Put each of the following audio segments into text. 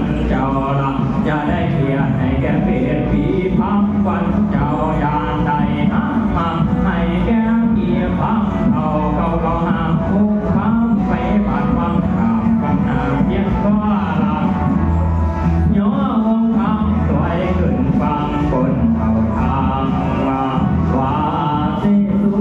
วันเจ้าละจะได้เกียรติให้แก่เปลี่ยนปีพักวันเจ้าอย่างใดนะมาให้แก่เกียรติพักเอาเขาเราหาผู้ค้ำไปบ้านวังข่าวกันหาเพียงก็ละย่อวงคำสวยขึ้นฟังบนเขาทางว่าเสสุ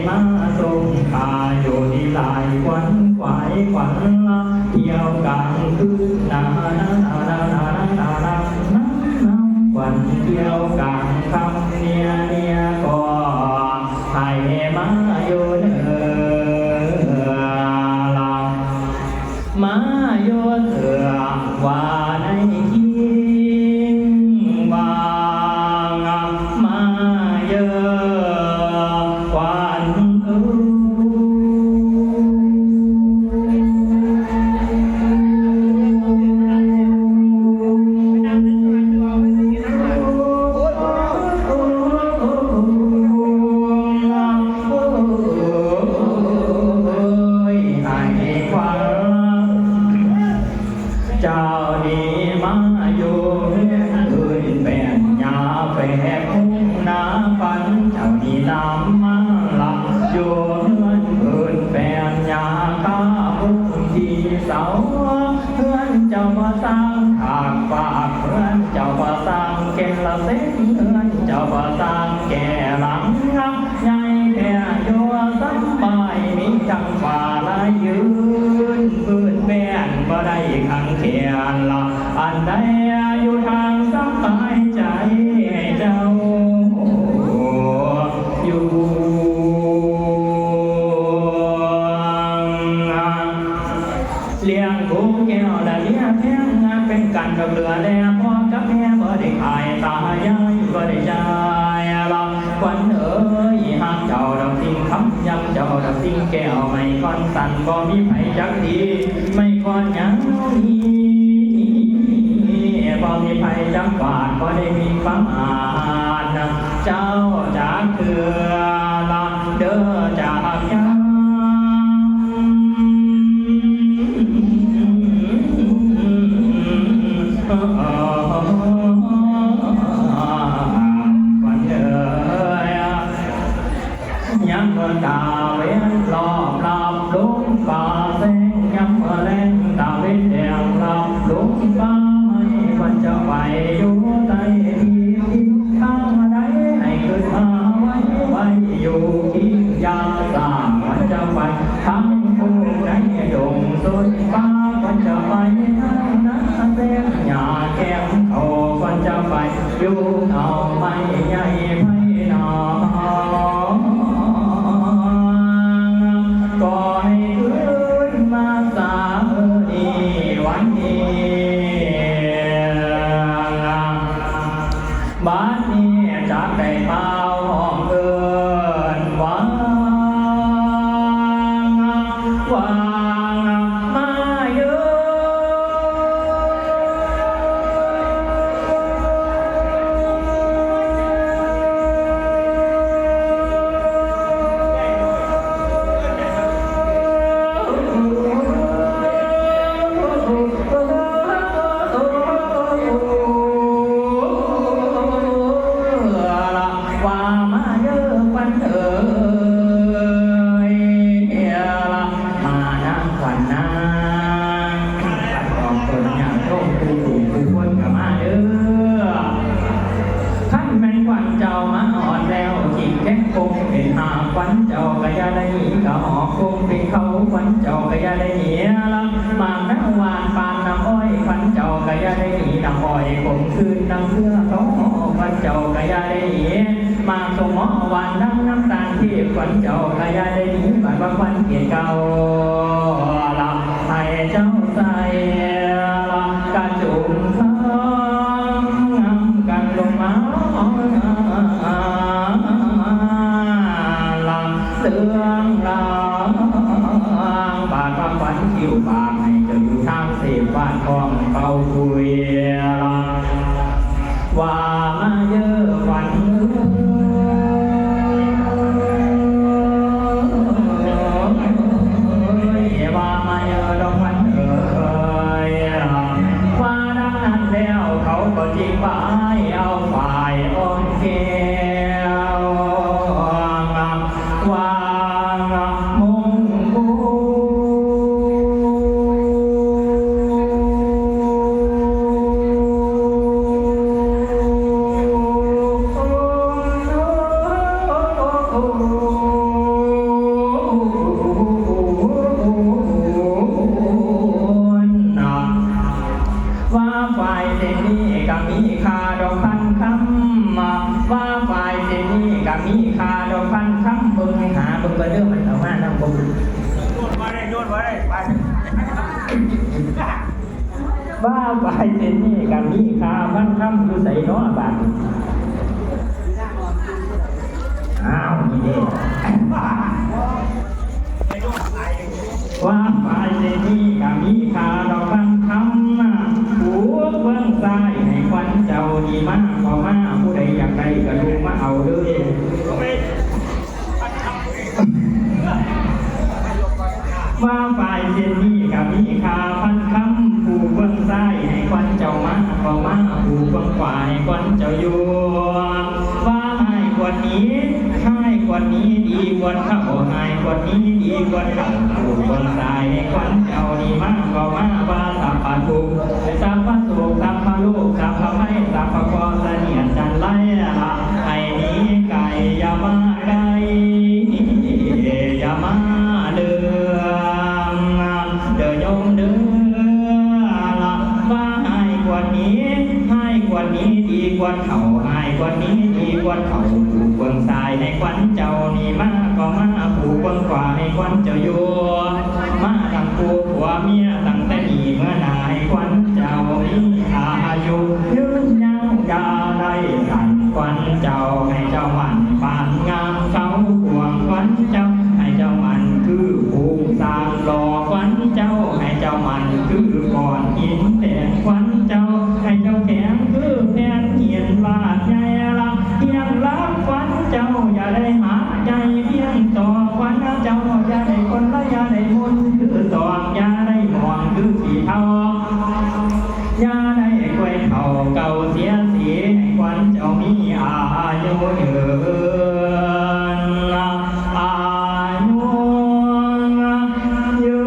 มาส่งข้าอยู่ที่ลายควันไหวควันละเที่ยวกลางคืนนาควันเที่ยวกลางคำเนี่ยก็ให้มาอยู่เด้อมาโยเถื่อว่าในคิงว่างมาเยอะควันเจ้าดีมาอยู่คืนแป่นยาแฝกคุ้งน้ำฝันเจ้าดีน้ำมาหลับอยู่คืนแป่นยาข้าพุ่งที่เสาเพื่อนเจ้ามาสร้างขากฝากเพื่อนเจ้ามาสร้างแก่ละเส้นเพื่อนเจ้ามาสร้างแก่หลังงับใหญ่แก่ยัวสัมบายมีจังฝ่าลายยืนพื้นแป่นบ่ได้ขังเขียนละอันใดอยู่ทางสบายใจให้เจ้าอยู่เลี้ยงกุ้งแก้วและเลี้ยงแพงงานเป็นกันกับเรือแดงพ่อกับแม่บ่ได้ขายตายายบ่ได้ใจละควันเอ๋ยห้ามเจ้าดอกสิ่งคำย้ำเจ้าดอกสิ่งแก้วไม่ก่อนสั่นบ่มีไผจักดีไม่ก่อนยังนี้บ่มีไผจักบาดบ่ได้มีความอ่านเจ้าจากเถื่อละเด้อจากยังวันเอ๋ยยังเมื่อตาเว้นรอบลำลุงป่าแสงยังเมื่อแรงตาเว้นแดงลำลุงป่าให้วันจะไปอยู่ใต้ที่ข้างใดให้ขึ้นมาไว้อยู่ที่ยาสามวันจะไปทั้งผู้ใจดงสุดป่าวันจะไปนั้นแสงหยาแก้มเขาวันจะไปอยู่เอาไม่ใหญ่ไม่หนาก็ให้ขึ้นมาสามีวันนี้บ้านนี้จากได้เมาห้องเอิญว่างมาเยอะว่ามาเยอะควันเอ๋ยมานั่งควันนางขัดออกคนอย่างต้มผู้ถูกผู้คนกับมาเด้อขั้นแม่นควันเจ้ามาอ่อนแล้วจิงแค่คงเป็นหาควันเจ้าก็อย่าได้หนีก็หอกคงเป็นเขาควันเจ้าก็อย่าได้หนีละมานั่งหวานปานน้ำอ้อยควันเจ้าก็อย่าได้หนีน้ำอ้อยคงคืนน้ำเพื่อเขาควันเจ้าก็อย่าได้หนีมาสมหมอหวานน้ำตาลที่ควันเจ้าก็อย่าได้หนีบัดว่าควันเกียรเก่าละให้เจ้าใส่ละกระจุมข้างกันลงมาละเสื่องลางบาดว่าควันคิวบางให้เจ้าอยู่ทางเสพบ้านทองเป่าคุยละว่ามาเยอะควันว่ามาเยอะดอกควันเอ๋ยว่าดังนั้นแล้วเขาก็จิงไปเอาฝ่ายอ่อนแก้วว่างมงกุฎ มีคาดอกพันคำเบิ่งหาเบิ่งกระเดื่อมันเอามาทำบุญโยนมาได้ไปบ้าไปเจนนี่กับมีคาพันคำอยู่ใส่น้อบาทอ้าวนี่เด้ว่าไปเจนนี่กับมีคาดอกพันคำหัวเบื้องซ้ายให้ควันเจ้าดีมากพอมาผู้ใดอยากได้ก็ดูมาเอาเลยว่าฝ่ายเจนนี่กับมีคาพันคำผู้เบื้องซ้ายให้ควันเจ้ามาพอมาผู้เบื้องขวาให้ควันเจ้าอยู่ว่าให้กว่านี้ให้กว่านี้ดีกว่าเขาให้กว่านี้ดีกว่าเขาผู้เบื้องซ้ายให้ควันเจ้าดีมากพอมาว่าสัพพะทุกสัพพะโสกสัพพะโลกสัพพะไม้สัพพะกรเสนียดจันไล่ละไอ้นี้ไก่ยามาไก่ยามาเดือยมเดือละว่าให้กว่านี้ให้กว่านี้ดีกว่าเขาให้กว่านี้ดีกว่าเขาผู้เบื้องซ้ายให้ควันเจ้านี่มาก็มาผู้เบื้องขวาให้ควันเจ้าอยู่มาตั้งผู้ผัวเมียตั้งแต่นี้เมื่อนายควันเจ้ามีอายุยืนยาวยาวได้สั่นควันเจ้าให้เจ้ามันปานงามเขาห่วงควันเจ้าให้เจ้ามันคือผู้สร้างหล่อควันเจ้าให้เจ้ามันคือก่อนหินแต่ควันเจ้าให้เจ้าแข็งคือแผ่นเหียนบาดใหญ่ละเพียงรักควันเจ้าอย่าได้หาใจเพียงต่อควันเจ้าอย่าได้คนละอย่าได้มนคือตอกอย่าได้มองคือสีเทาอย่าได้กล้วยเข่าเก่าเสียสีให้ควันเจ้ามีอายุยืนอายุยื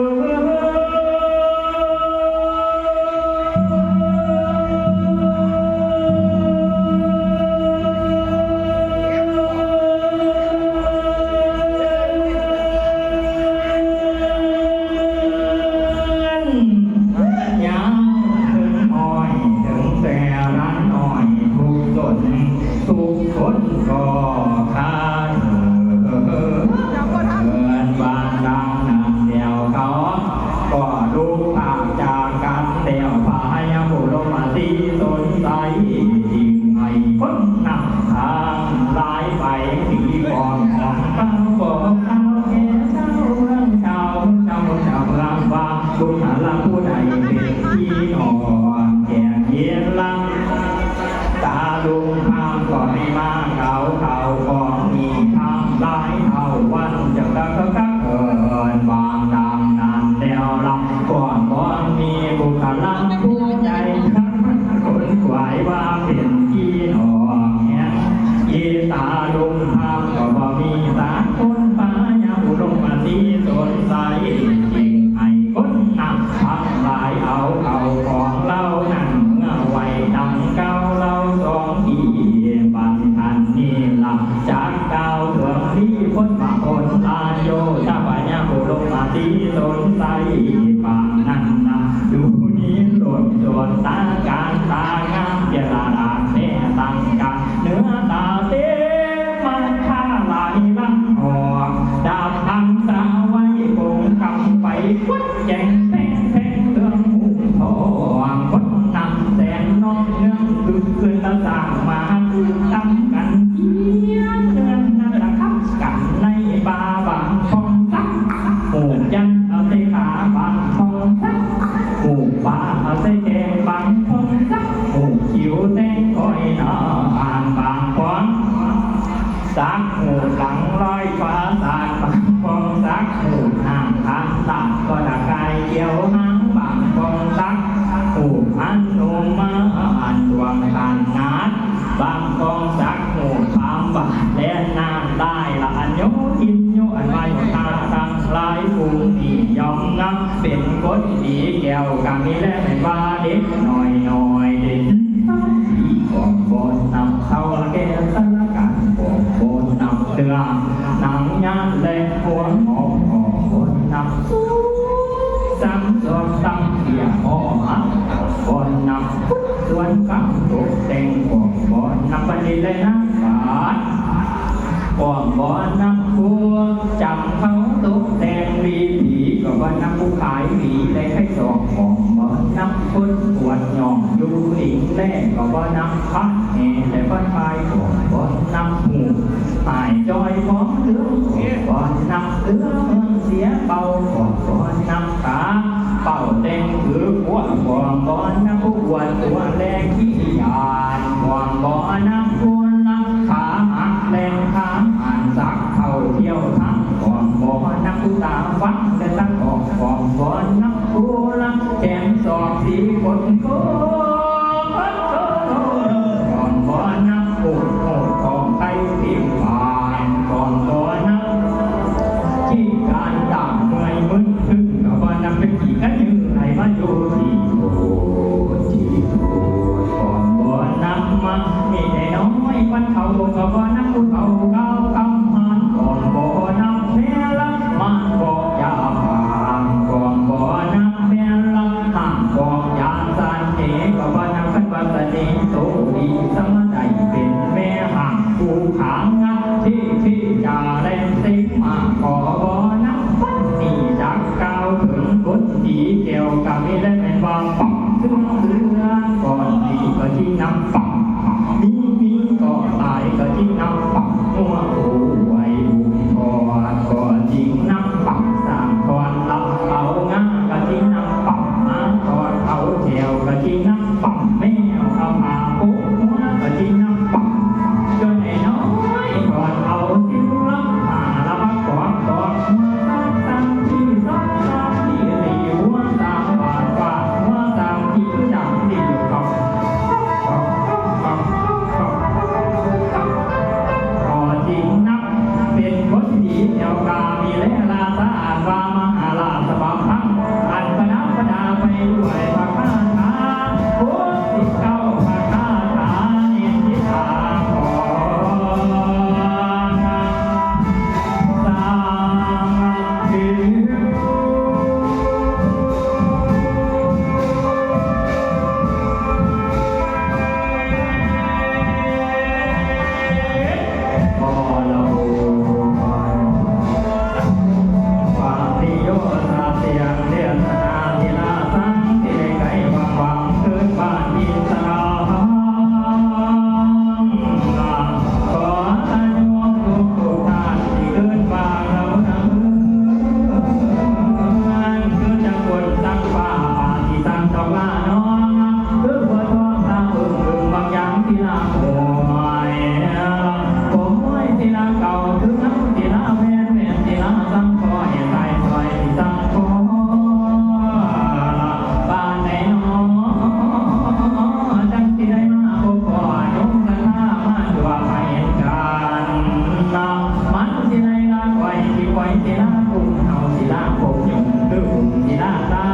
นยังถึงอ้อยถึงแต่ร้านอ้อยทุกต้นทุกคนก็ขาดเงินบานดังนำเดียวเขาก็ลูกทางจากกันเดียวพายบุรุษมาที่สนใจจริงไอ้คนนำทางลายไปที่ก่อนของเขาบอกเขาแก่เจ้าเมืองเจ้าเมืองว่าบุญหาลังผู้ใดเป็นที่นอนแก่เย็นลังตาลุงทางก็ไม่มาเขาของมีทำลายเท่าวันจะกะเกินบางดังนั้นเดียวลังก่อนมีบุคลาผู้ใหญ่ทั้งคนขวายว่าเป็นที่นอนเนี่ยยีตาลุงทางก็บ่มีตาคนฟ้ายาบุลงมาที่สนใจจริงไอ้คนนำทำลายเอาของเล่านั่งเมื่อไว้ดังเก้าเล่าสองทีบันทันนี่หลับจากเก้าเถื่อนที่พ้นมาคนตาโยถ้าปัญญาบุลงมาที่สนใจบางนั้นนะดูนี้หล่นจนตาการตางามเจรดาเน่ตั้งกันเนื้อตาเต้มันข้าไหลลังออกดาบทำสาวไว้คงกำไปวัดแจงแทงเรื่องหูทองคนนำแสนน้องเนื้อคือตาสางมาดูตั้งกันเยี่ยมเดินนั่นละครับกันในบาบังทองสักโอ้ยันเอาใส่ขาบังทองสักโอ้บาเอาใส่แกงบังทองสักโอ้คิ้วแดงคอยนอนบางฟองสักหูหลังลอยฟ้าสาดบางฟองสักหูห่างทางตัดก็ตะกายเกี่ยวหางบางฟองสักหูอันโนมาอันดวงกันนัดบางฟองสักหูพามบาแดนนานได้ละอันโยอินโยอันไว้ตาตั้งลายฟูนี่ยอมนับเป็นคนดีแก้วกัมีและเป็นว่าเด็กหน่อยเด็กที่บอกบนนำเข้าแก้สารกันบอกบนนำเตือนหนังยันเล่นหัวหอกบนนำสู้ซ้ำซ้อนซ้ำเกี่ยหอหันบนนำส่วนกับตกแต่งบอกบนนำปฏิเลยนะบาดบ ปองบ่อนับผู้จับเขาตุกแดงวีผีก็บ่นับผู้ขายหวีได้ให้สองของบ่นับคนปวดหย่องอยู่อีกแรกก็บ่นับพักแห่แต่บ่ทายของบ่นับหูหายจอยของเรื่องบ่นับเรื่องเมืองเสียเบาของบ่นับขาเป่าเต็งถือหัวของบ่นับผู้ปวดตัวแรงขี้ยานของบ่นับคนนับขาหักแรงขาหันสักเข้าเที่ยวทั้งของบ่นับผู้ตาฟังและตั้งของบ่นับผู้ลังแขนสอบสีคนโกก่อนบ่นับโอดของไทยพิมพ์ผ่านก่อนบ่นับที่การต่างเมื่อยมึนถึงก็บ่นับเป็นกี่กันยืนให้มาอยู่ที่โอ้ที่ก่อนบ่นับมามีแต่น้อยวันเขาก็บ่นับผู้เขาก้าวคำหันก่อนบ่นับแม่ละมันบอกยาผ่านก่อนบ่นับแม่ละห่างบอกยาสันเทก็บ่นับขันวัสดีโตดีสมใจเป็นแม่ห่างผู้ขางงัดที่จะเล่นสิมาขอบ่นับนี่จากก้าวถึงบทดีเกี่ยวกับมีเล่นเป็นว่าปังถึงเรื่องก่อนดีก็ที่นับปังมีก็ตายก็ที่นับปังหัวโอ้ไว้บุญก่อนจริงนับปังสร้างก่อนรับเอางั้นก็ที่นับปังมาก่อนเอาเที่ยวก็ที่นับปังแมวเอามาปุ๊บหัวก็ที่นับปังจนไอ้น้อยก่อนเอาที่รับหาละมาก่อนหัวตั้งที่รักที่รีหัวตามบาดบาดหัวตามที่ดังที่อยู่กับพอจริงนับเป็นคนดีเดียวกามีและลาสะอาดวามหาลาสบับพังอันพนับพนาไปด้วยพระคาถาโคสิเก้าพระคาถาเนียนทิทาขอสร้างถึงพอเราความที่โยธาเสียงเรียนนาทีลาสังที่ได้ไกลวางคืนบ้านดินสลาขออนุโมทนาทุกท่านที่เกินบ้านเรานั้นคือจังบนตั้งฟ้าที่ตั้งดอกลาน้องคือหัวทองตาอึ่งบางอย่างที่ลาโอยผมไว้ที่ลาเก่าถึงน้ำที่ลาแม่ที่ลาสังคอยใส่ซอยที่สังคอบ้านไหนน้อจังที่ได้มาพบก่อนยกกันหน้ามาดูว่าไปเห็นกันมันที่ได้ลาไว้ที่ไว้ที่ลาปุ่มเอาที่ลาผมยงคือปุ่มที่ลาตา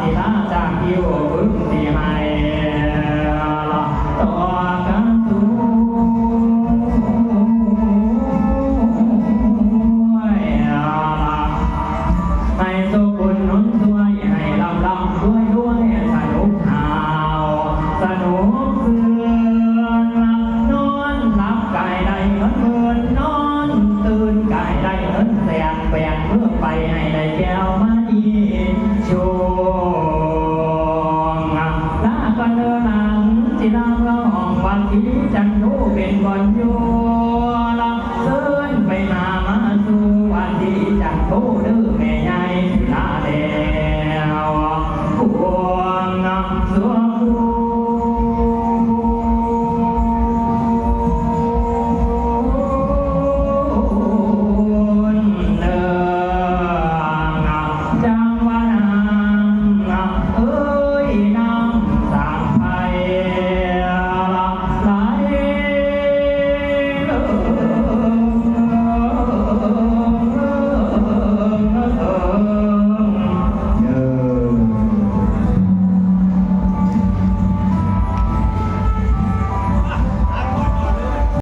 ที่ลาจากคิวพึ่งที่ให้ต่อกันสูให้สุขุนนุนช่วยให้ลำด้วยสนุกหาวสนุกเสือนอนหลับกายได้เงินเงินนอนตื่นกายได้เงินแสนแปดเมื่อไปให้ได้แก้วมาดีโชงลากันเดินหลังที่ลางร้องวันที่จันโนเป็นวันโยลับเดินไปหามาสู่วันที่จันโนเดิ